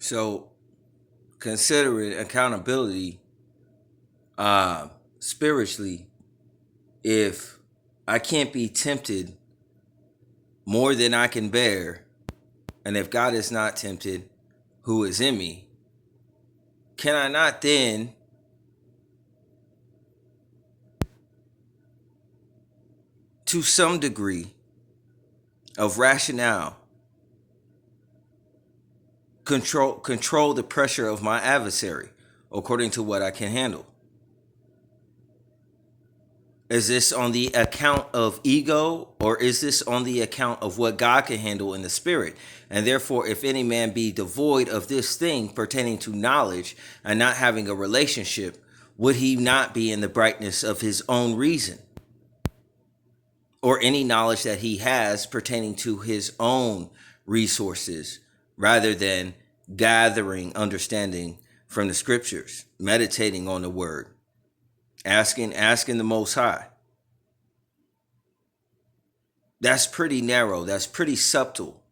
So considering accountability spiritually, if I can't be tempted more than I can bear, and if God is not tempted, who is in me, can I not then to some degree of rationale control the pressure of my adversary according to what I can handle? Is this on the account of ego, or is this on the account of what God can handle in the spirit? And therefore, if any man be devoid of this thing pertaining to knowledge and not having a relationship, would he not be in the brightness of his own reason, or any knowledge that he has pertaining to his own resources, rather than gathering understanding from the scriptures, meditating on the word, asking the Most High? That's pretty narrow. That's pretty subtle.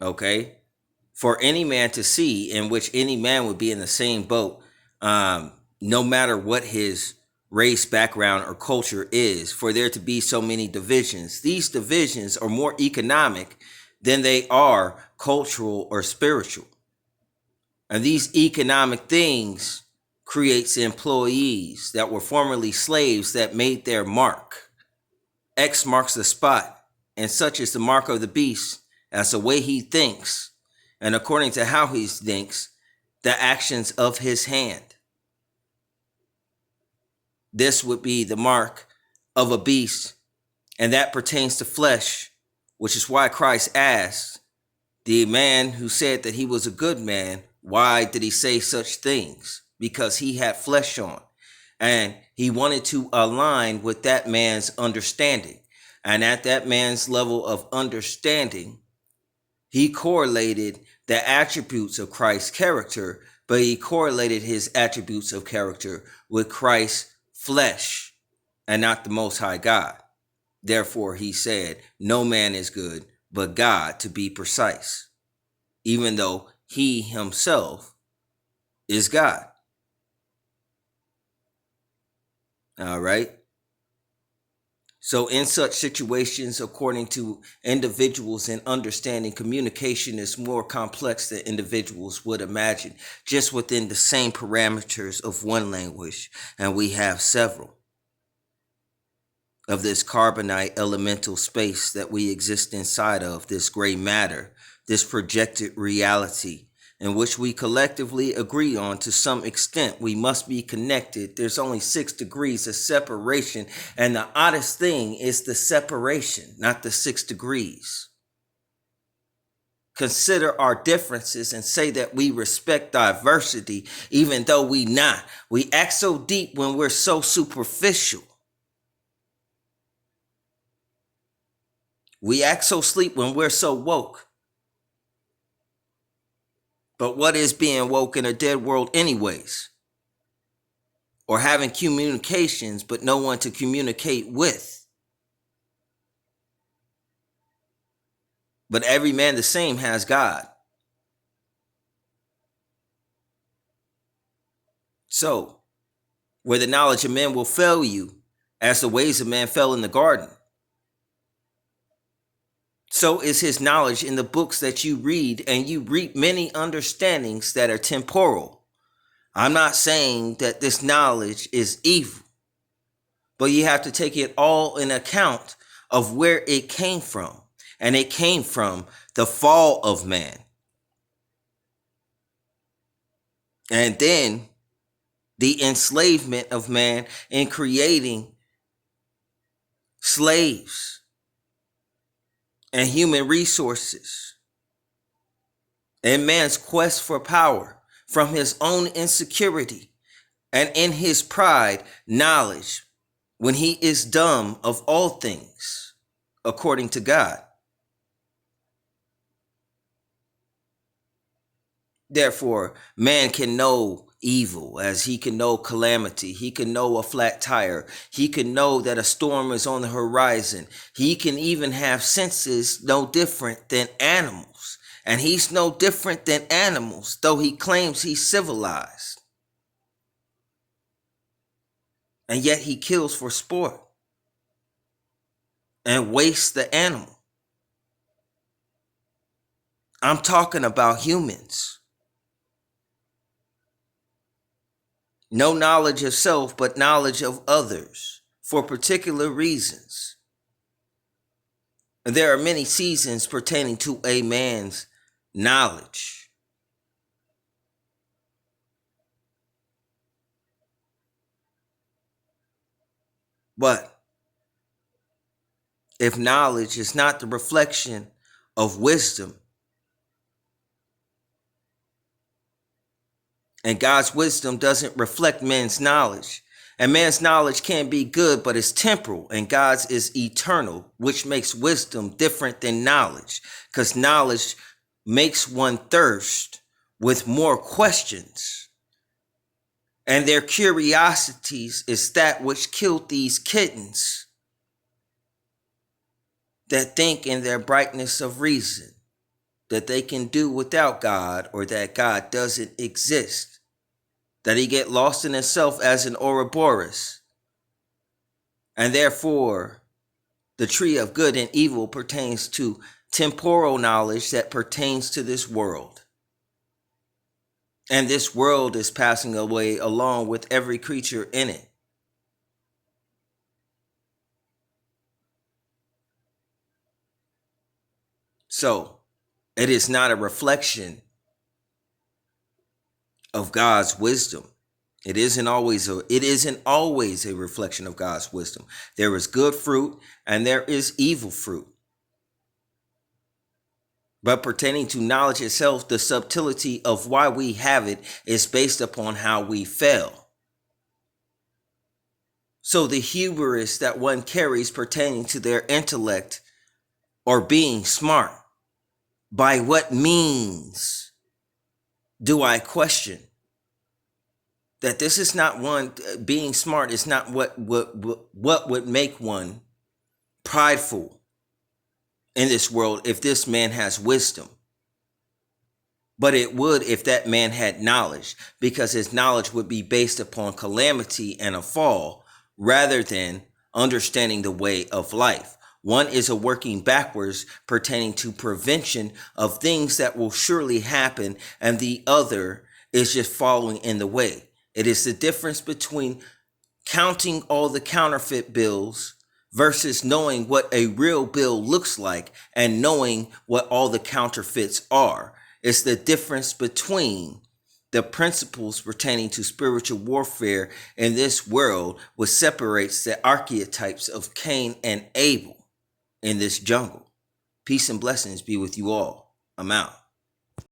Okay, for any man to see, in which any man would be in the same boat, no matter what his race, background, or culture is, for there to be so many divisions. These divisions are more economic than they are cultural or spiritual. And these economic things creates employees that were formerly slaves that made their mark. X marks the spot, and such is the mark of the beast, as the way he thinks, and according to how he thinks, the actions of his hand. This would be the mark of a beast, and that pertains to flesh, which is why Christ asked the man who said that he was a good man, why did he say such things? Because he had flesh on, and he wanted to align with that man's understanding. And at that man's level of understanding, he correlated the attributes of Christ's character, but he correlated his attributes of character with Christ's flesh and not the Most High God. Therefore, he said, no man is good but God, to be precise, even though he himself is God. All right. So in such situations, according to individuals and understanding, communication is more complex than individuals would imagine, just within the same parameters of one language. And we have several of this carbonite elemental space that we exist inside of, this gray matter, this projected reality, in which we collectively agree on to some extent we must be connected. There's only 6 degrees of separation, and the oddest thing is the separation, not the 6 degrees. Consider our differences and say that we respect diversity, even though we not. We act so deep when we're so superficial. We act so sleep when we're so woke. But what is being woke in a dead world anyways? Or having communications, but no one to communicate with. But every man the same has God. So, where the knowledge of men will fail you, as the ways of man fell in the garden, so is his knowledge in the books that you read, and you reap many understandings that are temporal. I'm not saying that this knowledge is evil, but you have to take it all in account of where it came from. And it came from the fall of man. And then the enslavement of man in creating slaves and human resources, and man's quest for power from his own insecurity and in his pride, knowledge, when he is dumb of all things, according to God. Therefore, man can know evil as he can know calamity. He can know a flat tire. He can know that a storm is on the horizon. He can even have senses no different than animals. And he's no different than animals, though he claims he's civilized. And yet he kills for sport and wastes the animal. I'm talking about humans. No knowledge of self, but knowledge of others for particular reasons. And there are many seasons pertaining to a man's knowledge. But if knowledge is not the reflection of wisdom, and God's wisdom doesn't reflect man's knowledge, and man's knowledge can be good, but it's temporal, and God's is eternal, which makes wisdom different than knowledge, because knowledge makes one thirst with more questions. And their curiosities is that which killed these kittens that think in their brightness of reason that they can do without God, or that God doesn't exist, that he get lost in himself as an Ouroboros. And therefore, the tree of good and evil pertains to temporal knowledge that pertains to this world. And this world is passing away along with every creature in it. So, it is not a reflection of God's wisdom. It isn't always a reflection of God's wisdom. There is good fruit and there is evil fruit. But pertaining to knowledge itself, the subtlety of why we have it is based upon how we fell. So the hubris that one carries pertaining to their intellect or being smart, by what means do I question? That this is not one, being smart is not what would make one prideful in this world if this man has wisdom. But it would if that man had knowledge, because his knowledge would be based upon calamity and a fall rather than understanding the way of life. One is a working backwards pertaining to prevention of things that will surely happen, and the other is just following in the way. It is the difference between counting all the counterfeit bills versus knowing what a real bill looks like and knowing what all the counterfeits are. It's the difference between the principles pertaining to spiritual warfare in this world, which separates the archetypes of Cain and Abel in this jungle. Peace and blessings be with you all. I'm out.